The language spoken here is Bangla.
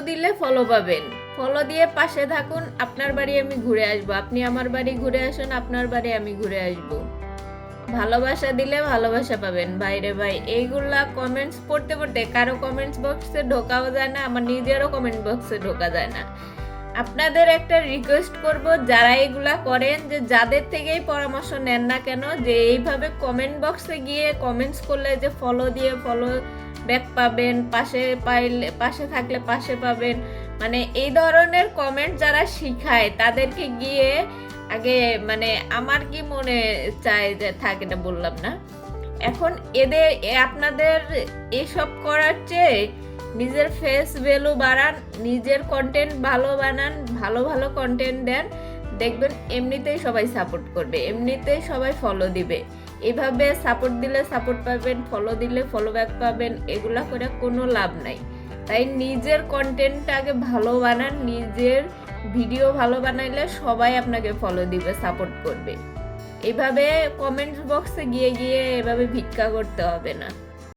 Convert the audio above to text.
দিলে ফলো পাবেন। ফলো দিয়ে পাশে থাকুন। আপনার বাড়ি আমি ঘুরে আসবো, আপনি আমার বাড়ি ঘুরে আসুন, আপনার বাড়ি আমি ঘুরে আসবো। ভালোবাসা দিলে ভালোবাসা পাবেন। বাইরে ভাই এইগুলা কমেন্টস পড়তে পড়তে কারো কমেন্টস বক্সে ঢোকাও যায় না, আমার নিজেরও কমেন্ট বক্সে ঢোকা যায় না। আপনাদের একটা রিকোয়েস্ট করব, যারা এগুলা করেন, যে যাদের থেকেই পরামর্শ নেন না কেন, যে এইভাবে কমেন্ট বক্সে গিয়ে কমেন্টস করলে যে ফলো দিয়ে ফলো ব্যাক পাবেন, পাশে থাকলে পাশে পাবেন, মানে এই ধরনের কমেন্ট যারা শিখায় তাদেরকে গিয়ে আগে, মানে আমার কি মনে চায় যে থাক, এটা বললাম না। এখন আপনাদের এসব করার চেয়ে নিজের ফেস ভ্যালু বাড়ান, নিজের কন্টেন্ট ভালো বানান, ভালো ভালো কন্টেন্ট দেন, দেখবেন এমনিতেই সবাই সাপোর্ট করবে, এমনিতেই সবাই ফলো দিবে। এভাবে সাপোর্ট দিলে সাপোর্ট পাবেন, ফলো দিলে ফলো ব্যাক পাবেন, এগুলা করে কোনো লাভ নাই। তাই নিজের কন্টেন্টটাকে ভালো বানান, নিজের ভিডিও ভালো বানাইলে সবাই আপনাকে ফলো দিবে, সাপোর্ট করবে। এভাবে কমেন্ট বক্সে গিয়ে গিয়ে এভাবে ভিক্ষা করতে হবে না।